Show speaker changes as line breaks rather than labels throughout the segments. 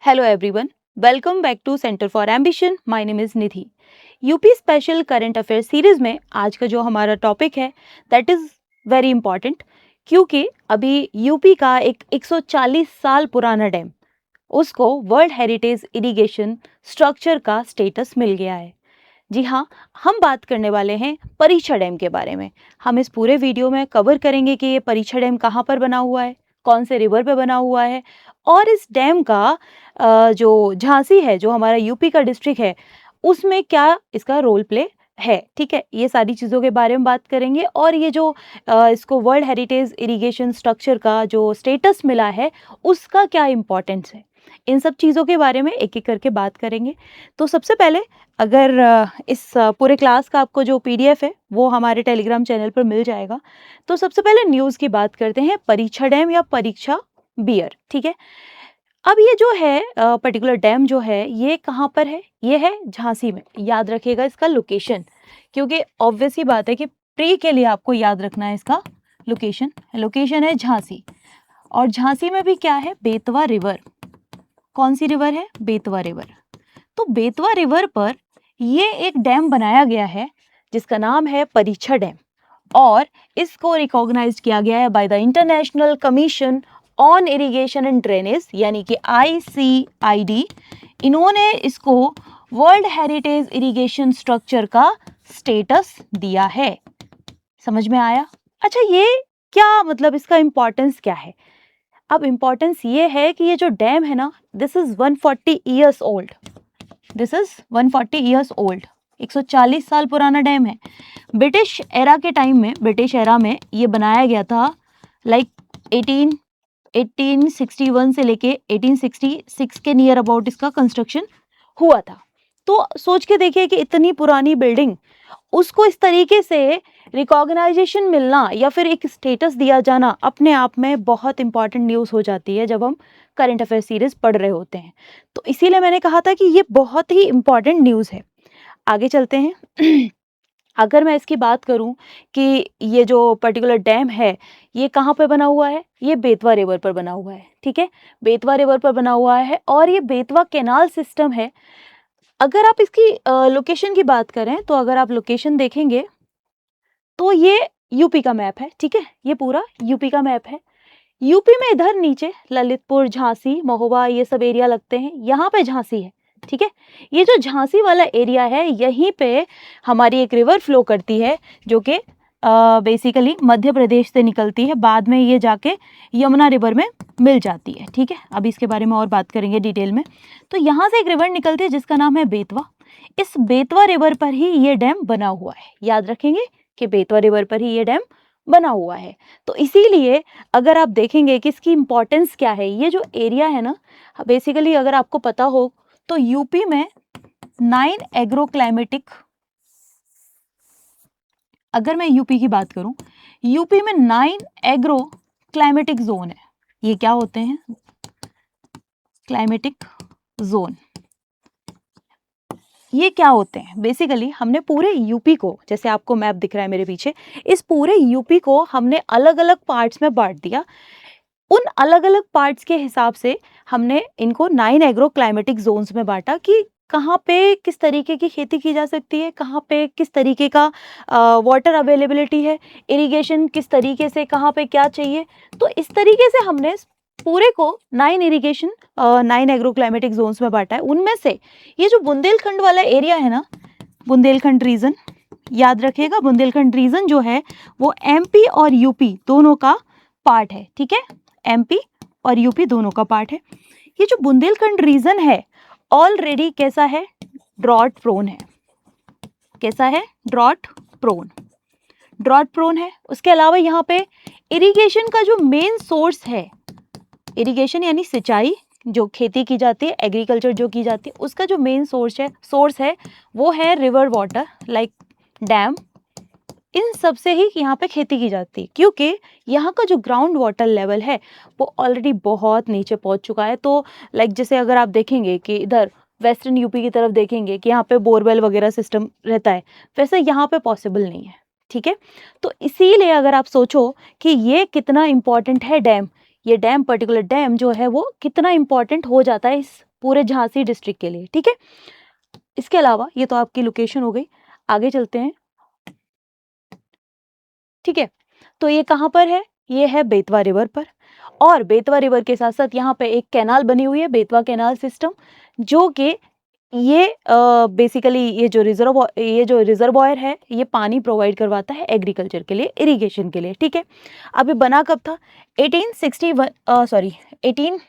Hello everyone, welcome back to Center for Ambition. My name is Nidhi. UP special current affair series में आज का जो हमारा topic है दैट इज़ वेरी इंपॉर्टेंट, क्योंकि अभी यूपी का एक 140 साल पुराना डैम उसको वर्ल्ड हेरिटेज इरिगेशन स्ट्रक्चर का स्टेटस मिल गया है। जी हाँ, हम बात करने वाले हैं परीक्षा डैम के बारे में। हम इस पूरे वीडियो में कवर करेंगे कि ये परीक्षा डैम कहाँ पर बना हुआ है, कौन से रिवर पे बना हुआ है और इस डैम का जो झांसी है, जो हमारा यूपी का डिस्ट्रिक्ट है, उसमें क्या इसका रोल प्ले है। ठीक है, ये सारी चीज़ों के बारे में बात करेंगे और ये जो इसको वर्ल्ड हेरिटेज इरिगेशन स्ट्रक्चर का जो स्टेटस मिला है उसका क्या इम्पोर्टेंस है, इन सब चीज़ों के बारे में एक एक करके बात करेंगे। तो सबसे पहले अगर इस पूरे क्लास का आपको जो पीडीएफ है वो हमारे टेलीग्राम चैनल पर मिल जाएगा। तो सबसे पहले न्यूज़ की बात करते हैं, परीक्षा डैम या परीक्षा बियर। ठीक है, अब ये जो है पर्टिकुलर डैम जो है ये कहाँ पर है, ये है झांसी में। याद रखिएगा इसका लोकेशन, क्योंकि ऑब्वियस ही बात है कि प्री के लिए आपको याद रखना है इसका लोकेशन। लोकेशन है झांसी, और झांसी में भी क्या है, बेतवा रिवर। कौन सी रिवर है, बेतवा रिवर। तो बेतवा रिवर पर ये एक डैम बनाया गया है जिसका नाम है परीक्षा डैम, और इसको रिकॉग्नाइज किया गया है by the international commission on irrigation and drainage, यानी कि ICID। इन्होंने इसको वर्ल्ड हेरिटेज इरिगेशन स्ट्रक्चर का स्टेटस दिया है। समझ में आया? अच्छा, ये क्या मतलब, इसका इम्पोर्टेंस क्या है? अब इम्पोर्टेंस ये है कि ये जो डैम है ना, this is 140 years old. This is 140 years old, 140 साल पुराना डैम है। ब्रिटिश एरा के टाइम में, ब्रिटिश एरा में ये बनाया गया था, लाइक 1861 से लेके 1866 के नियर अबाउट इसका कंस्ट्रक्शन हुआ था। तो सोच के देखिए कि इतनी पुरानी बिल्डिंग, उसको इस तरीके से रिकॉग्नाइजेशन मिलना या फिर एक स्टेटस दिया जाना अपने आप में बहुत इंपॉर्टेंट न्यूज़ हो जाती है जब हम करंट अफेयर सीरीज पढ़ रहे होते हैं। तो इसीलिए मैंने कहा था कि ये बहुत ही इंपॉर्टेंट न्यूज़ है। आगे चलते हैं। अगर मैं इसकी बात करूं कि ये जो पर्टिकुलर डैम है ये कहाँ पे बना हुआ है, ये बेतवा रिवर पर बना हुआ है। ठीक है, बेतवा रिवर पर बना हुआ है और ये बेतवा कैनाल सिस्टम है। अगर आप इसकी लोकेशन की बात करें तो अगर आप लोकेशन देखेंगे तो ये यूपी का मैप है। ठीक है, ये पूरा यूपी का मैप है। यूपी में इधर नीचे ललितपुर, झांसी, महोबा, ये सब एरिया लगते हैं, यहाँ पे झांसी है। ठीक है, ये जो झांसी वाला एरिया है, यहीं पे हमारी एक रिवर फ्लो करती है जो कि बेसिकली मध्य प्रदेश से निकलती है, बाद में ये जाके यमुना रिवर में मिल जाती है। ठीक है, अब इसके बारे में और बात करेंगे डिटेल में। तो यहाँ से एक रिवर निकलती है जिसका नाम है बेतवा। इस बेतवा रिवर पर ही ये डैम बना हुआ है। याद रखेंगे कि बेतवा रिवर पर ही ये डैम बना हुआ है। तो इसीलिए अगर आप देखेंगे कि इसकी इम्पोर्टेंस क्या है, ये जो एरिया है ना, बेसिकली अगर आपको पता हो तो यूपी में 9 एग्रो क्लाइमेटिक, अगर मैं यूपी की बात करूं, यूपी में 9 एग्रो क्लाइमेटिक जोन है। ये क्या होते हैं, क्लाइमेटिक जोन। ये क्या होते हैं, बेसिकली हमने पूरे यूपी को, जैसे आपको मैप दिख रहा है मेरे पीछे, इस पूरे यूपी को हमने अलग अलग पार्ट्स में बांट दिया। उन अलग अलग पार्ट्स के हिसाब से हमने इनको 9 एग्रो क्लाइमेटिक जोन्स में बांटा कि कहाँ पे किस तरीके की खेती की जा सकती है, कहाँ पे किस तरीके का वाटर अवेलेबिलिटी है, इरिगेशन किस तरीके से, कहाँ पे क्या चाहिए। तो इस तरीके से हमने पूरे को 9 एग्रो क्लाइमेटिक जोन्स में बांटा है। उनमें से ये जो बुंदेलखंड वाला एरिया है ना, बुंदेलखंड रीजन, याद रखिएगा बुंदेलखंड रीजन जो है वो MP और यूपी दोनों का पार्ट है। ठीक है, MP और यूपी दोनों का पार्ट है। ये जो बुंदेलखंड रीजन है ऑलरेडी कैसा है, ड्रॉट प्रोन है। कैसा है, ड्रॉट प्रोन, ड्रॉट प्रोन है। उसके अलावा यहाँ पे इरिगेशन का जो मेन सोर्स है, इरिगेशन यानी सिंचाई, जो खेती की जाती है, एग्रीकल्चर जो की जाती है, उसका जो मेन सोर्स है वो है रिवर वाटर, लाइक डैम। इन सब से ही यहाँ पे खेती की जाती है, क्योंकि यहाँ का जो ग्राउंड वाटर लेवल है वो ऑलरेडी बहुत नीचे पहुँच चुका है। तो लाइक जैसे अगर आप देखेंगे कि इधर वेस्टर्न यूपी की तरफ देखेंगे कि यहाँ पे बोरवेल वगैरह सिस्टम रहता है, वैसे यहाँ पे पॉसिबल नहीं है। ठीक है, तो इसीलिए अगर आप सोचो कि ये कितना इम्पोर्टेंट है डैम, ये डैम, पर्टिकुलर डैम जो है वो कितना इंपॉर्टेंट हो जाता है इस पूरे झांसी डिस्ट्रिक्ट के लिए, ठीक है। इसके अलावा ये तो आपकी लोकेशन हो गई, आगे चलते हैं, ठीक है। तो ये कहाँ पर है, ये है बेतवा रिवर पर, और बेतवा रिवर के साथ साथ यहाँ पे एक कैनाल बनी हुई है, बेतवा कैनाल सिस्टम, जो कि ये बेसिकली ये जो रिजर्वॉयर है ये पानी प्रोवाइड करवाता है एग्रीकल्चर के लिए, इरिगेशन के लिए, ठीक है। अब ये बना कब था, 1861 सॉरी 18,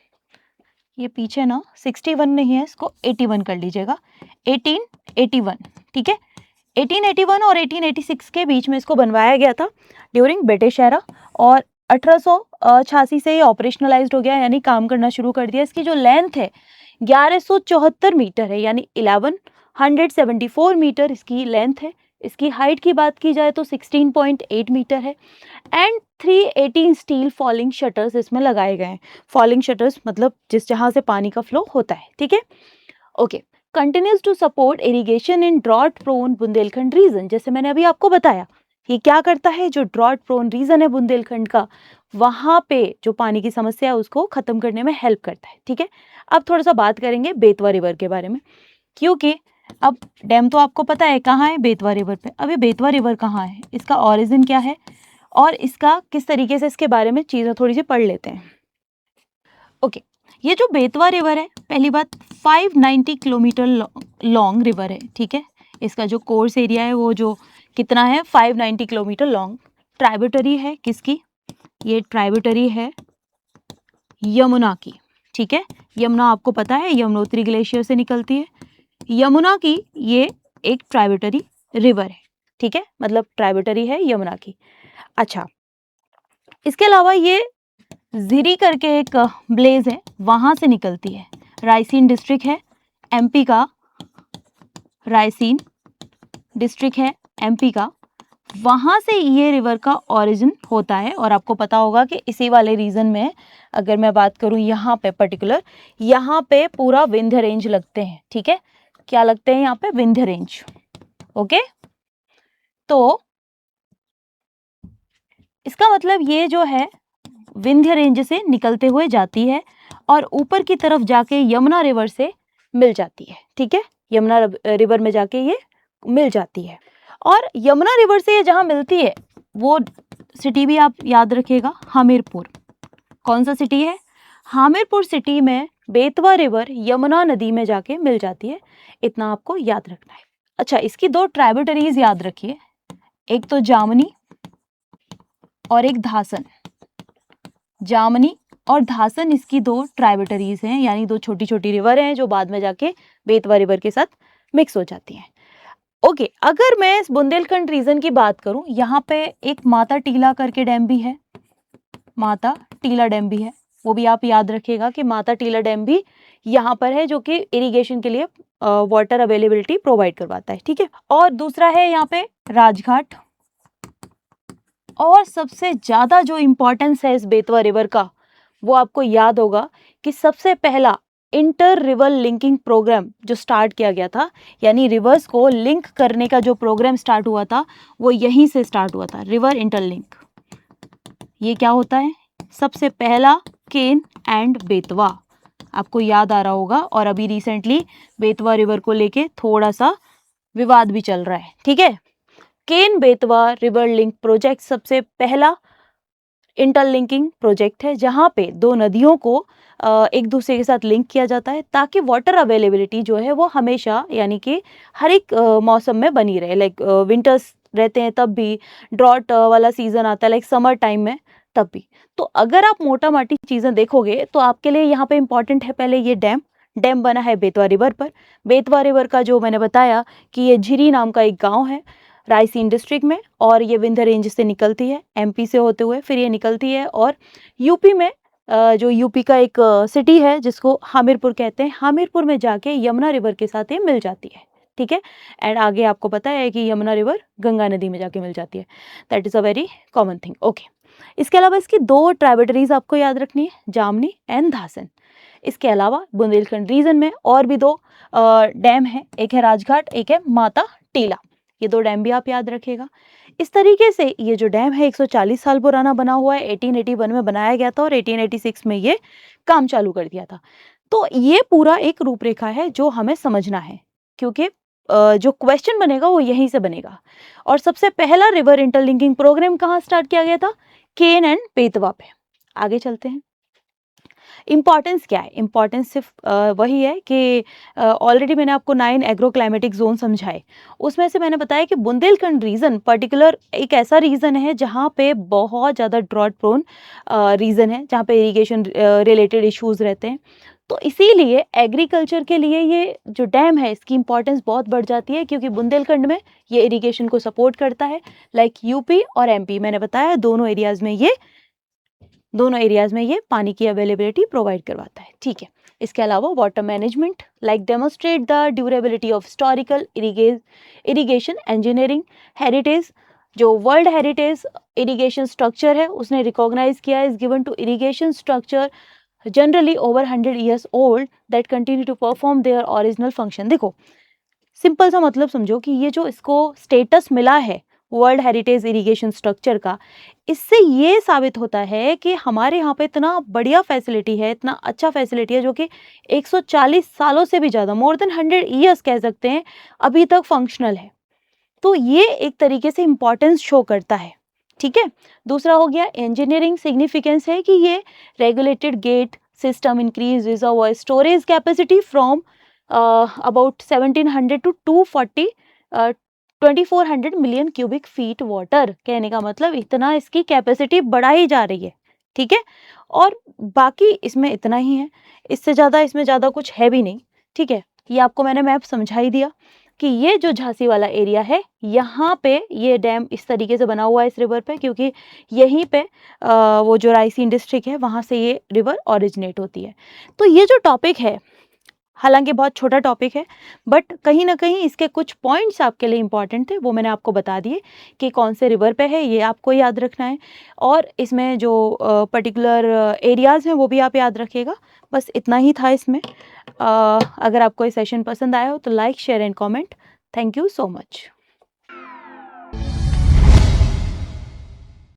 ये पीछे ना 61 नहीं है, इसको 81 कर लीजिएगा, 1881, ठीक है। 1881 और 1886 के बीच में इसको बनवाया गया था ड्यूरिंग ब्रिटिश एरा, और 1886 से ये ऑपरेशनलाइज्ड हो गया, यानी काम करना शुरू कर दिया। इसकी जो लेंथ है 1174 मीटर है, यानी 1174 मीटर इसकी लेंथ है। इसकी हाइट की बात की जाए तो 16.8 मीटर है, एंड 318 स्टील फॉलिंग शटर्स इसमें लगाए गए हैं। फॉलिंग शटर्स मतलब जिस जहां से पानी का फ्लो होता है, ठीक है, okay. Continues to support irrigation in drought prone Bundelkhand region, जैसे मैंने अभी आपको बताया, ये क्या करता है, जो ड्रॉट प्रोन रीजन है बुंदेलखंड का, वहां पे जो पानी की समस्या है उसको खत्म करने में हेल्प करता है, ठीक है। अब थोड़ा सा बात करेंगे बेतवा रिवर के बारे में, क्योंकि अब डैम तो आपको पता है कहाँ है, बेतवा रिवर पे। अब ये बेतवा रिवर कहाँ है, इसका ओरिजिन क्या है, और इसका किस तरीके से, इसके बारे में चीजें थोड़ी सी पढ़ लेते हैं, ओके। ये जो बेतवा रिवर है, पहली बात 590 किलोमीटर लॉन्ग रिवर है, ठीक है। इसका जो कोर्स एरिया है वो जो कितना है, 590 किलोमीटर लॉन्ग। ट्राइब्यूटरी है किसकी, ये ट्राइब्यूटरी है यमुना की, ठीक है। यमुना आपको पता है यमुनोत्री ग्लेशियर से निकलती है, यमुना की ये एक ट्राइब्यूटरी रिवर है, ठीक है, मतलब ट्राइब्यूटरी है यमुना की। अच्छा, इसके अलावा ये जीरी करके एक ब्लेज है, वहां से निकलती है, रायसीन डिस्ट्रिक्ट है एमपी का, रायसीन डिस्ट्रिक्ट है एमपी का, वहां से ये रिवर का ओरिजिन होता है। और आपको पता होगा कि इसी वाले रीजन में अगर मैं बात करूं यहाँ पे पर्टिकुलर, यहाँ पे पूरा विंध्य रेंज लगते हैं, ठीक है। क्या लगते हैं यहाँ पे, विंध्य रेंज, ओके। तो इसका मतलब ये जो है विंध्य रेंज से निकलते हुए जाती है और ऊपर की तरफ जाके यमुना रिवर से मिल जाती है, ठीक है। यमुना रिवर में जाके ये मिल जाती है, और यमुना रिवर से ये जहां मिलती है वो सिटी भी आप याद रखिएगा, हमीरपुर। कौन सा सिटी है, हमीरपुर सिटी में बेतवा रिवर यमुना नदी में जाके मिल जाती है, इतना आपको याद रखना है। अच्छा, इसकी दो ट्राइब्यूटरीज याद रखिए, एक तो जामनी और एक धासन। जामनी और धासन इसकी दो ट्राइब्यूटरीज हैं, यानी दो छोटी छोटी रिवर हैं जो बाद में जाके बेतवा रिवर के साथ मिक्स हो जाती हैं, ओके। अगर मैं इस बुंदेलखंड रीजन की बात करूं, यहाँ पे एक माता टीला करके डैम भी है, माता टीला डैम भी है, वो भी आप याद रखिएगा कि माता टीला डैम भी यहाँ पर है, जो कि इरिगेशन के लिए वाटर अवेलेबिलिटी प्रोवाइड करवाता है, ठीक है। और दूसरा है यहाँ पे राजघाट, और सबसे ज्यादा जो इंपॉर्टेंस है इस बेतवा रिवर का, वो आपको याद होगा कि सबसे पहला इंटर रिवर लिंकिंग प्रोग्राम जो स्टार्ट किया गया था, यानी रिवर्स को लिंक करने का जो प्रोग्राम स्टार्ट हुआ था वो यहीं से स्टार्ट हुआ था, रिवर इंटरलिंक। ये क्या होता है, सबसे पहला केन एंड बेतवा, आपको याद आ रहा होगा। और अभी रिसेंटली बेतवा रिवर को लेके थोड़ा सा विवाद भी चल रहा है, ठीक है। Ken Betwa river link project सबसे पहला इंटरलिंकिंग प्रोजेक्ट है, जहां पे दो नदियों को एक दूसरे के साथ लिंक किया जाता है, ताकि वाटर अवेलेबिलिटी जो है वो हमेशा, यानी कि हर एक मौसम में बनी रहे। लाइक विंटर्स रहते हैं तब भी, ड्रॉट वाला सीजन आता है लाइक समर टाइम में तब भी। तो अगर आप मोटा माटी चीजें देखोगे तो आपके लिए यहाँ पे इंपॉर्टेंट है पहले ये डैम बना है बेतवा रिवर पर। बेतवा रिवर का जो मैंने बताया कि ये झिरी नाम का एक गाँव है रायसीन डिस्ट्रिक्ट में, और ये विंध्य रेंज से निकलती है, एमपी से होते हुए फिर ये निकलती है, और यूपी में जो यूपी का एक सिटी है जिसको हमीरपुर कहते हैं, हमीरपुर में जाके यमुना रिवर के साथ ये मिल जाती है, ठीक है। एंड आगे आपको पता है कि यमुना रिवर गंगा नदी में जाके मिल जाती है, that is a very common thing, okay. इसके अलावा इसकी दो ट्राइब्यूटरीज आपको याद रखनी है, जामनी एंड धासन। इसके अलावा बुंदेलखंड रीजन में और भी दो डैम है, एक है राजघाट, एक है माता टीला। ये 2 डैम भी आप याद रखिएगा। इस तरीके से ये जो डैम है 140 साल पुराना बना हुआ है, 1881 में बनाया गया था और 1886 में ये काम चालू कर दिया था। तो ये पूरा एक रूपरेखा है जो हमें समझना है, क्योंकि जो क्वेश्चन बनेगा वो यहीं से बनेगा। और सबसे पहला रिवर इंटरलिंकिंग प्रोग्राम कहाँ स्टार्ट किया गया था? केन एंड बेतवा पे। आगे चलते हैं। इम्पॉर्टेंस क्या है? इम्पॉर्टेंस सिर्फ वही है कि ऑलरेडी मैंने आपको 9 एग्रो क्लाइमेटिक जोन समझाए। उसमें से मैंने बताया कि बुंदेलखंड रीजन पर्टिकुलर एक ऐसा रीजन है जहाँ पे बहुत ज़्यादा ड्रॉट प्रोन रीजन है, जहाँ पे इरिगेशन रिलेटेड इश्यूज रहते हैं। तो इसीलिए एग्रीकल्चर के लिए ये जो डैम है इसकी इंपॉर्टेंस बहुत बढ़ जाती है, क्योंकि बुंदेलखंड में ये इरिगेशन को सपोर्ट करता है। लाइक यूपी और एमपी, मैंने बताया दोनों एरियाज में ये पानी की अवेलेबिलिटी प्रोवाइड करवाता है। ठीक है। इसके अलावा water management, like demonstrate the durability of historical irrigation engineering heritage. जो वर्ल्ड हेरिटेज इरिगेशन स्ट्रक्चर है उसने रिकॉग्नाइज किया is given to irrigation structure generally over 100 years old that continue to perform their original function। देखो simple सा मतलब समझो कि ये जो इसको स्टेटस मिला है वर्ल्ड हेरिटेज इरिगेशन स्ट्रक्चर का, इससे ये साबित होता है कि हमारे यहाँ पे इतना बढ़िया फैसिलिटी है, इतना अच्छा फैसिलिटी है जो कि 140 सालों से भी ज़्यादा, मोर देन 100 years कह सकते हैं, अभी तक फंक्शनल है। तो ये एक तरीके से इम्पॉर्टेंस शो करता है। ठीक है। दूसरा हो गया इंजीनियरिंग सिग्निफिकेंस है कि ये regulated gate system increase reservoir storage capacity from about 1700 to 240 2400 million cubic feet water. कहने का मतलब इतना इसकी कैपेसिटी बढ़ाई जा रही है। ठीक है। और बाकी इसमें इतना ही है, इसमें ज़्यादा कुछ है भी नहीं। ठीक है। ये आपको मैंने मैप समझा ही दिया कि ये जो झांसी वाला एरिया है यहाँ पे ये डैम इस तरीके से बना हुआ है इस रिवर पे, क्योंकि यहीं पे वो जो रायसीन डिस्ट्रिक्ट है वहाँ से ये रिवर ओरिजिनेट होती है। तो ये जो टॉपिक है, हालांकि बहुत छोटा टॉपिक है, बट कहीं ना कहीं इसके कुछ पॉइंट्स आपके लिए इंपॉर्टेंट थे, वो मैंने आपको बता दिए कि कौन से रिवर पे है, ये आपको याद रखना है। और इसमें जो पर्टिकुलर एरियाज़ हैं वो भी आप याद रखिएगा। बस इतना ही था इसमें। अगर आपको ये सेशन पसंद आया हो तो like share and comment. Thank you so much.